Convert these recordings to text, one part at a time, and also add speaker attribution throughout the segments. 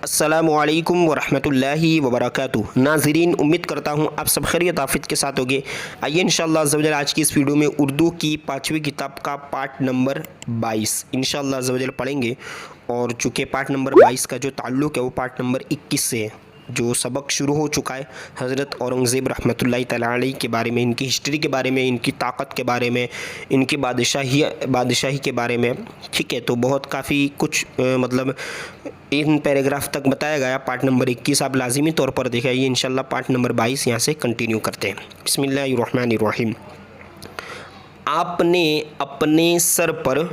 Speaker 1: अस्सलामुअलैकुम वरहमतुल्लाहि वबरकातुहू। नाज़रीन, उम्मीद करता हूँ आप सब खैरियत आफियत के साथ होंगे। आइए इंशाअल्लाह अज़्ज़ व जल आज की इस वीडियो में उर्दू की 5वीं किताब का पार्ट नंबर 22 इंशाअल्लाह अज़्ज़ व जल पढ़ेंगे। और चूँकि पार्ट नंबर 22 का जो ताल्लुक़ है वो पार्ट नंबर 21 से है। जो सबक शुरू हो चुका है हज़रत औरंगज़ेब रहमतुल्लाहि तआला अलैह के बारे में, इनकी हिस्ट्री के बारे में, इनकी ताकत के बारे में, इनकी बादशाही के बारे में। ठीक है, तो बहुत काफ़ी कुछ मतलब इन पैराग्राफ तक बताया गया। पार्ट नंबर 21 आप लाजिमी तौर पर देखाइए। इंशाल्लाह पार्ट नंबर 22 यहाँ से कंटिन्यू करते हैं। बिस्मिल्लाहिर्रहमानिर्रहीम। आपने अपने सर पर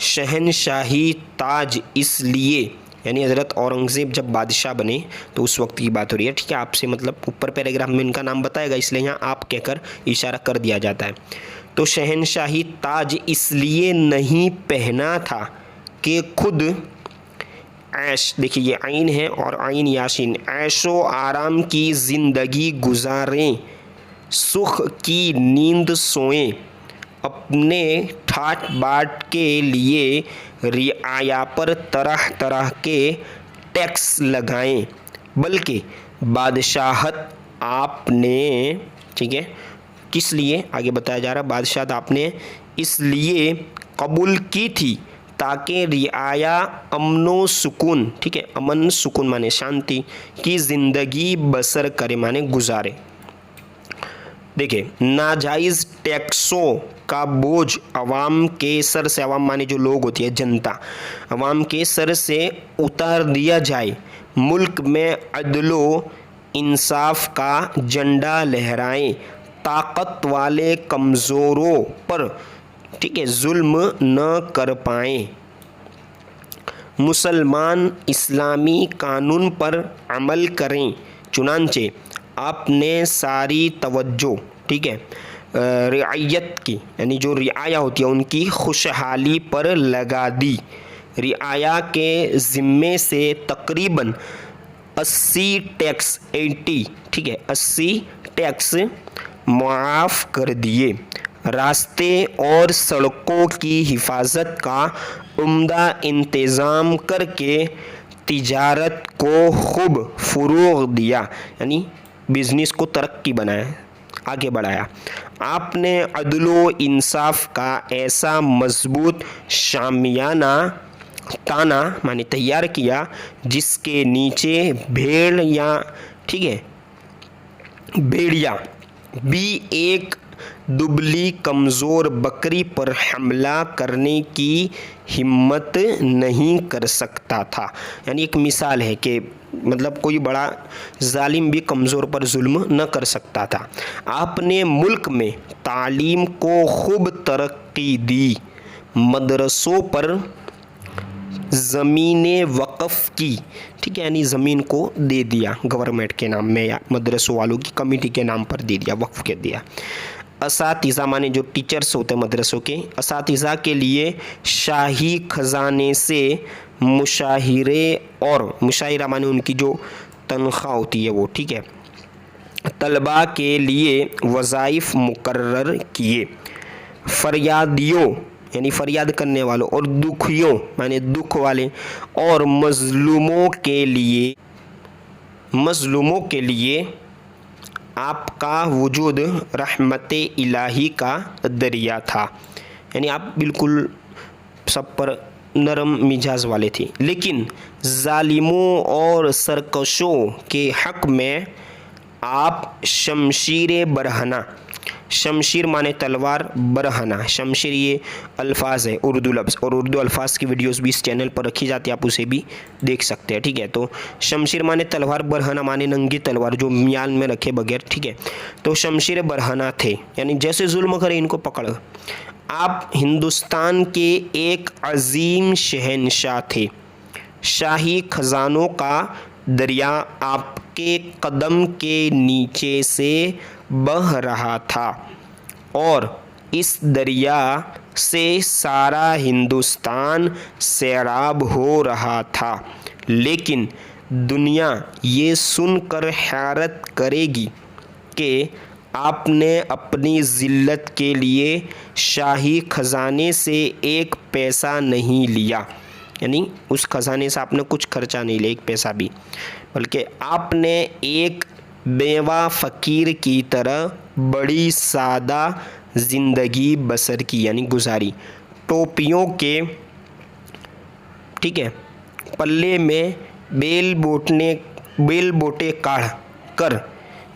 Speaker 1: शहनशाही ताज इसलिए, यानी हज़रत औरंगज़ेब जब बादशाह बने तो उस वक्त की बात हो रही है। ठीक है, आपसे मतलब ऊपर पैराग्राफ में इनका नाम बताएगा, इसलिए यहाँ आप कहकर इशारा कर दिया जाता है। तो शहनशाही ताज इसलिए नहीं पहना था कि खुद ऐश, देखिए ये आइन है और आइन याशीन, ऐशो आराम की ज़िंदगी गुजारें, सुख की नींद सोएं, अपने ठाट बाट के लिए रियाया पर तरह तरह के टैक्स लगाएं, बल्कि बादशाहत आपने, ठीक है, किस लिए आगे बताया जा रहा है, बादशाहत आपने इसलिए कबूल की थी ताकि रियाया अमनो सुकून, ठीक है, अमन सुकून माने शांति की ज़िंदगी बसर करे माने गुजारे। देखिए, नाजायज़ टैक्सों का बोझ अवाम के सर से, अवाम माने जो लोग होती है जनता, अवाम के सर से उतार दिया जाए, मुल्क में अदलो इंसाफ का झंडा लहराएं, ताकत वाले कमज़ोरों पर, ठीक है, जुल्म न कर पाएँ, मुसलमान इस्लामी कानून पर अमल करें। चुनांचे आपने सारी तवज्जो, ठीक है, रियायत की, यानी जो रियाया होती है उनकी खुशहाली पर लगा दी। रियाया के ज़िम्मे से तकरीबन 80 टैक्स, 80, ठीक है, 80 टैक्स मुआफ़ कर दिए। रास्ते और सड़कों की हिफाजत का उम्दा इंतज़ाम करके तिजारत को खूब फ़रोग़ दिया, यानी बिज़नेस को तरक्की बनाया, आगे बढ़ाया। आपने अदलो इंसाफ का ऐसा मजबूत शामियाना ताना माने तैयार किया जिसके नीचे भेड़ या, ठीक है, भेड़िया भी एक दुबली कमज़ोर बकरी पर हमला करने की हिम्मत नहीं कर सकता था। यानी एक मिसाल है कि मतलब कोई बड़ा जालिम भी कमज़ोर पर जुल्म न कर सकता था। आपने मुल्क में तालीम को खूब तरक्की दी, मदरसों पर ज़मीनें वक़फ़ की, ठीक है, यानी ज़मीन को दे दिया गवर्नमेंट के नाम में या मदरसों वालों की कमेटी के नाम पर दे दिया, वक्फ़ के दिया। असातिज़ा माने जो टीचर्स होते हैं मदरसों के, असातिज़ा के लिए शाही ख़जाने से मुशाहिरे, और मुशाहिरा माने उनकी जो तनख्वाह होती है वो, ठीक है, तलबा के लिए वज़ाइफ मुकर्रर किए। फरियादियों यानी फरियाद करने वालों, और दुखियों माने दुख वाले, और मज़लूमों के लिए आपका वजूद रहमत इलाही का दरिया था। यानी आप बिल्कुल सब पर नरम मिजाज वाले थे, लेकिन जालिमों और सरकशों के हक़ में आप शमशीर बरहना, शमशीर माने तलवार, बरहना शमशीर ये अल्फाज है, उर्दू लफ्ज़, और उर्दू अल्फाज की वीडियोस भी इस चैनल पर रखी जाती है, आप उसे भी देख सकते हैं। ठीक है, तो शमशीर माने तलवार, बरहना माने नंगी तलवार जो म्यान में रखे बगैर, ठीक है, तो शमशीर बरहना थे, यानी जैसे जुल्म करे इनको पकड़। आप हिंदुस्तान के एक अजीम शहनशाह थे, शाही खजानों का दरिया आपके कदम के नीचे से बह रहा था, और इस दरिया से सारा हिंदुस्तान सैराब हो रहा था। लेकिन दुनिया ये सुनकर हैरत करेगी कि आपने अपनी ज़िल्लत के लिए शाही खजाने से एक पैसा नहीं लिया, यानी उस खजाने से आपने कुछ खर्चा नहीं लिया, एक पैसा भी, बल्कि आपने एक बेवा फ़कीर की तरह बड़ी सादा ज़िंदगी बसर की, यानी गुजारी। टोपियों के, ठीक है, पल्ले में बेल बोटे काढ़ कर,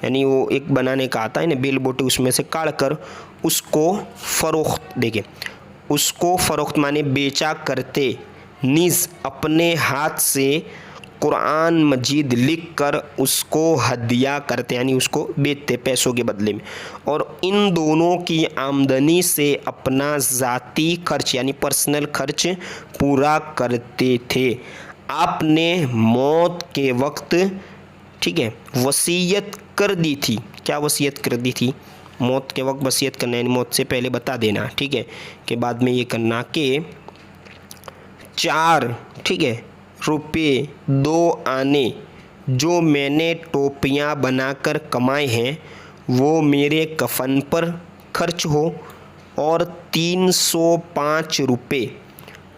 Speaker 1: यानी वो एक बनाने का आता है ना बेल बोटे, उसमें से काढ़ कर उसको फ़रोख्त, देखिए उसको फ़रोख्त माने बेचा करते, निज़ अपने हाथ से कुरान मजीद लिख कर उसको हदिया करते, यानी उसको बेचते पैसों के बदले में, और इन दोनों की आमदनी से अपना ज़ाती खर्च यानी पर्सनल खर्च पूरा करते थे। आपने मौत के वक्त, ठीक है, वसीयत कर दी थी। क्या वसीयत कर दी थी? मौत के वक्त वसीयत करना, यानी मौत से पहले बता देना, ठीक है, कि बाद में ये करना कि 4, ठीक है, रुपये 2 आने जो मैंने टोपियाँ बनाकर कमाए हैं वो मेरे कफन पर खर्च हो, और 305 रुपये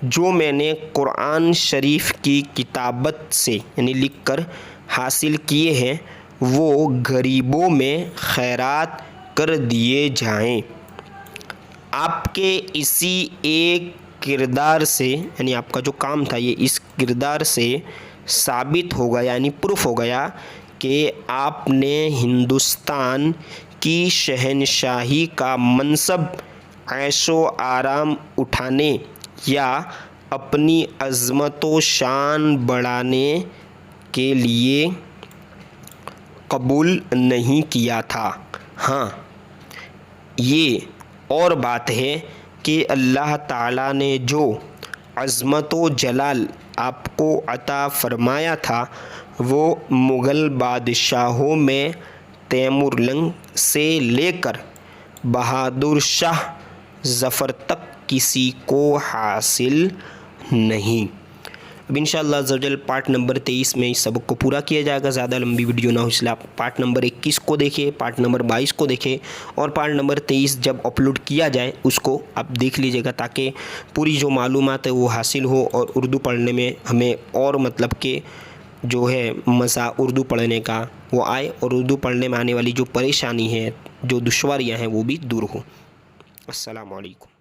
Speaker 1: जो मैंने कुरान शरीफ की किताबत से यानी लिख कर हासिल किए हैं वो गरीबों में खैरात कर दिए जाएं। आपके इसी एक किरदार से, यानी आपका जो काम था ये इस किरदार से साबित हो गया, यानी प्रूफ हो गया कि आपने हिंदुस्तान की शहनशाही का मनसब ऐशो आराम उठाने या अपनी अज़मत व शान बढ़ाने के लिए कबूल नहीं किया था। हाँ, ये और बात है कि अल्लाह ताला ने जो अज़मत व जलाल आपको अता फ़रमाया था वो मुग़ल बादशाहों में तैमुरलंग से लेकर बहादुर शाह ज़फ़र तक किसी को हासिल नहीं। अब इंशाअल्लाह अज़्ज़वजल पार्ट नंबर 23 में इस सबक को पूरा किया जाएगा। ज़्यादा लंबी वीडियो ना हो इसलिए आप पार्ट नंबर 21 को देखें, पार्ट नंबर 22 को देखें, और पार्ट नंबर 23 जब अपलोड किया जाए उसको आप देख लीजिएगा, ताकि पूरी जो मालूमात है वो हासिल हो और उर्दू पढ़ने में हमें और मतलब कि जो है मज़ा उर्दू पढ़ने का वो आए, और उर्दू पढ़ने में आने वाली जो परेशानी है, जो दुश्वारियाँ हैं वो भी दूर हो। अस्सलामु अलैकुम।